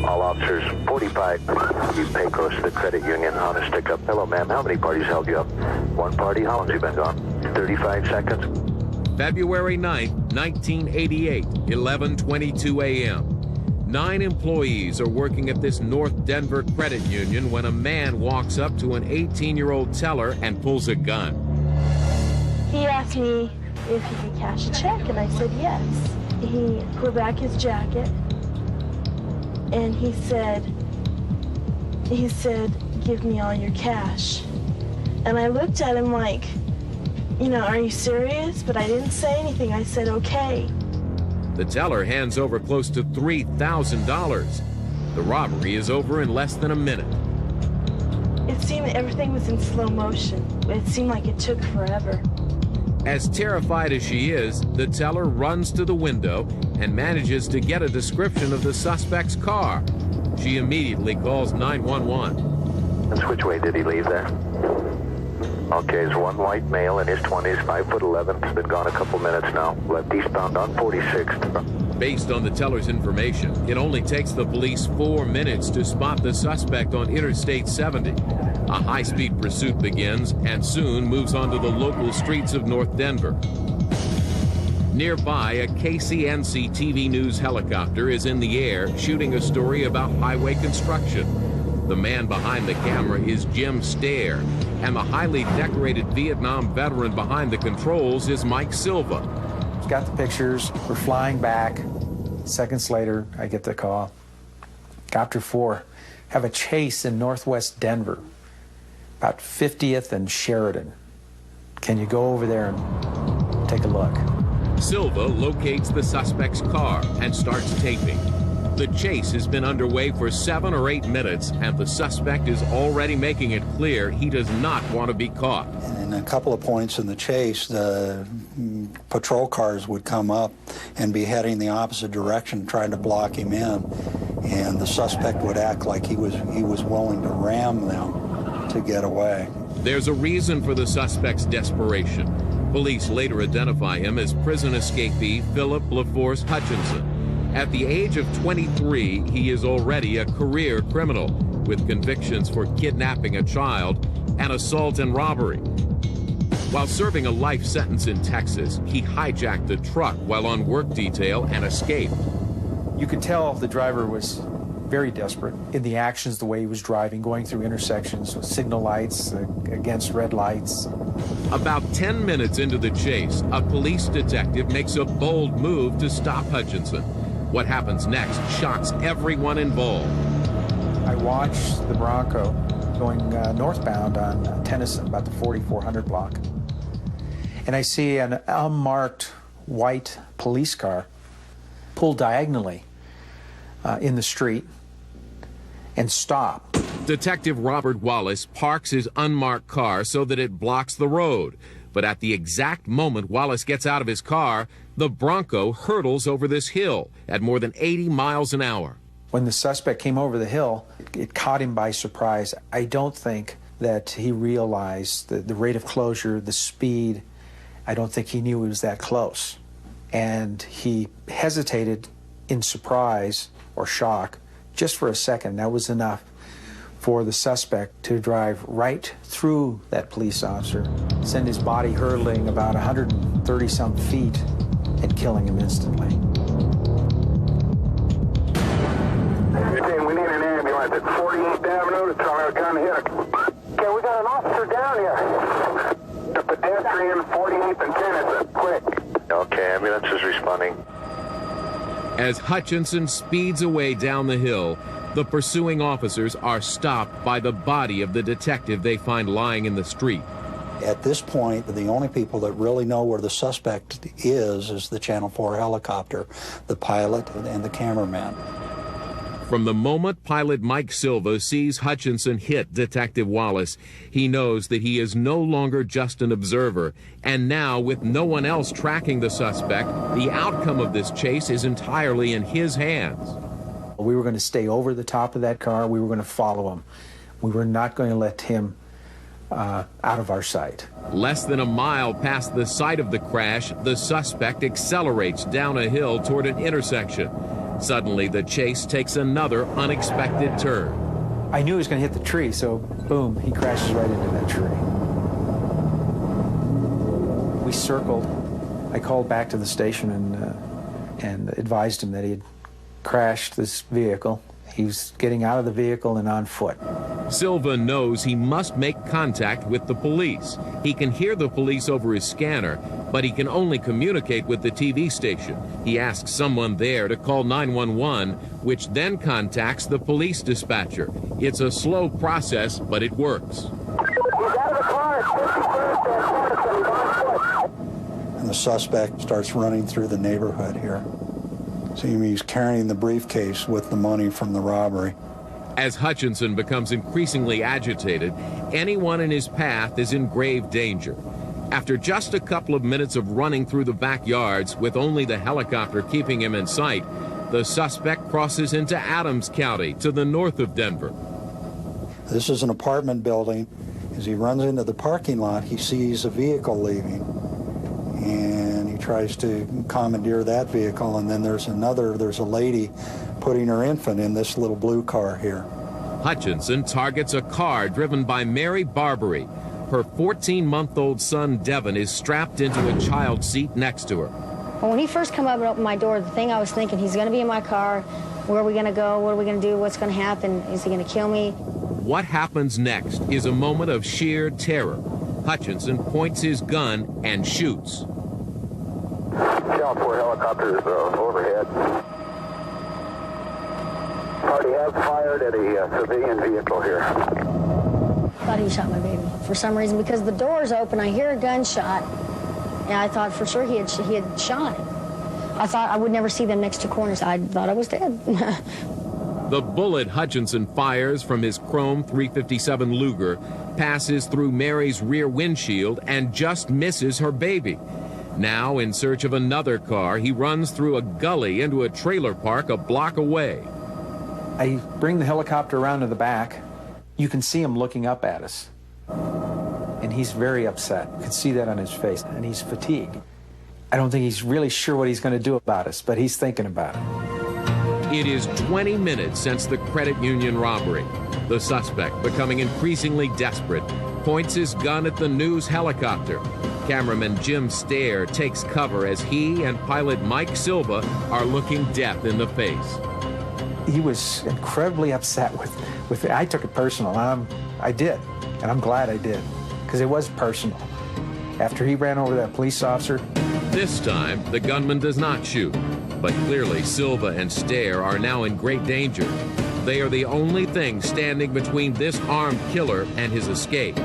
All officers, 45, you Pecos, the credit union, on a stick-up. Hello, ma'am. How many parties held you up? One party. How long have you been gone? 35 seconds. February 9th, 1988, 11:22 a.m. 9 employees are working at this North Denver credit union when a man walks up to an 18-year-old teller and pulls a gun. He asked me if he could cash a check, and I said yes. He pulled back his jacket, and he said, give me all your cash. And I looked at him like, you know, are you serious? But I didn't say anything. I said, okay. The teller hands over close to $3,000. The robbery is over in less than a minute. It seemed that everything was in slow motion. It seemed like it took forever. As terrified as she is, the teller runs to the window and manages to get a description of the suspect's car. She immediately calls 911. And which way did he leave there? Okay, it's one white male in his 20s, 5'11", has been gone a couple minutes now. Left eastbound on 46th. Based on the teller's information, it only takes the police 4 minutes to spot the suspect on Interstate 70. A high-speed pursuit begins and soon moves onto the local streets of North Denver. Nearby, a KCNC TV News helicopter is in the air shooting a story about highway construction. The man behind the camera is Jim Stair, and the highly decorated Vietnam veteran behind the controls is Mike Silva. Got the pictures. We're flying back. Seconds later, I get the call. Copter 4, have a chase in northwest Denver, about 50th and Sheridan. Can you go over there and take a look? Silva locates the suspect's car and starts taping. The chase has been underway for 7 or 8 minutes, and the suspect is already making it clear he does not want to be caught. In a couple of points in the chase, the patrol cars would come up and be heading the opposite direction, trying to block him in, and the suspect would act like he was willing to ram them to get away. There's a reason for the suspect's desperation. Police later identify him as prison escapee Phillip La Force Hutchinson. At the age of 23, he is already a career criminal with convictions for kidnapping a child and assault and robbery. While serving a life sentence in Texas, he hijacked a truck while on work detail and escaped. You could tell the driver was very desperate in the actions, the way he was driving, going through intersections with signal lights against red lights. About 10 minutes into the chase, a police detective makes a bold move to stop Hutchinson. What happens next shocks everyone involved. I watched the Bronco going northbound on Tennyson, about the 4400 block. And I see an unmarked white police car pull diagonally in the street and stop. Detective Robert Wallace parks his unmarked car so that it blocks the road. But at the exact moment Wallace gets out of his car, the Bronco hurtles over this hill at more than 80 miles an hour. When the suspect came over the hill, it caught him by surprise. I don't think that he realized the rate of closure, the speed. I don't think he knew he was that close. And he hesitated in surprise or shock just for a second. That was enough for the suspect to drive right through that police officer, send his body hurtling about 130-some feet, and killing him instantly. We need an ambulance at 48th Avenue to tell our gun hit. Okay, we got an officer down here. The pedestrian, 48th and Tennyson, quick. Okay, ambulance is responding. As Hutchinson speeds away down the hill, the pursuing officers are stopped by the body of the detective they find lying in the street. At this point, the only people that really know where the suspect is the Channel 4 helicopter, the pilot and the cameraman. From the moment pilot Mike Silva sees Hutchinson hit Detective Wallace, he knows that he is no longer just an observer. And now, with no one else tracking the suspect, the outcome of this chase is entirely in his hands. We were going to stay over the top of that car. We were going to follow him. We were not going to let him out of our sight. Less than a mile past the site of the crash, the suspect accelerates down a hill toward an intersection. Suddenly, the chase takes another unexpected turn. I knew he was going to hit the tree, so boom, he crashes right into that tree. We circled. I called back to the station and advised him that he had crashed this vehicle. He was getting out of the vehicle and on foot. Silva knows he must make contact with the police. He can hear the police over his scanner, but he can only communicate with the TV station. He asks someone there to call 911, which then contacts the police dispatcher. It's a slow process, but it works. He's out of the car at 51st and on foot. And the suspect starts running through the neighborhood here. See, he's carrying the briefcase with the money from the robbery. As Hutchinson becomes increasingly agitated, anyone in his path is in grave danger. After just a couple of minutes of running through the backyards with only the helicopter keeping him in sight, the suspect crosses into Adams County to the north of Denver. This is an apartment building. As he runs into the parking lot, he sees a vehicle leaving. And he tries to commandeer that vehicle, and then there's a lady putting her infant in this little blue car here. Hutchinson targets a car driven by Mary Barbary. Her 14-month-old son, Devin, is strapped into a child seat next to her. Well, when he first came up and opened my door, the thing I was thinking, he's going to be in my car. Where are we going to go? What are we going to do? What's going to happen? Is he going to kill me? What happens next is a moment of sheer terror. Hutchinson points his gun and shoots. Channel 4 helicopters overhead. Party has fired at a civilian vehicle here. Thought he shot my baby for some reason because the door's open. I hear a gunshot, and I thought for sure he had shot him. I thought I would never see them next to corners. I thought I was dead. The bullet Hutchinson fires from his chrome .357 Luger passes through Mary's rear windshield and just misses her baby. Now, in search of another car, he runs through a gully into a trailer park a block away. I bring the helicopter around to the back. You can see him looking up at us. And he's very upset. You can see that on his face. And he's fatigued. I don't think he's really sure what he's going to do about us, but he's thinking about it. It is 20 minutes since the credit union robbery. The suspect, becoming increasingly desperate, points his gun at the news helicopter. Cameraman Jim Stair takes cover as he and pilot Mike Silva are looking death in the face. He was incredibly upset with it. I took it personal. I did, and I'm glad I did, because it was personal. After he ran over that police officer. This time, the gunman does not shoot, but clearly Silva and Stair are now in great danger. They are the only thing standing between this armed killer and his escape.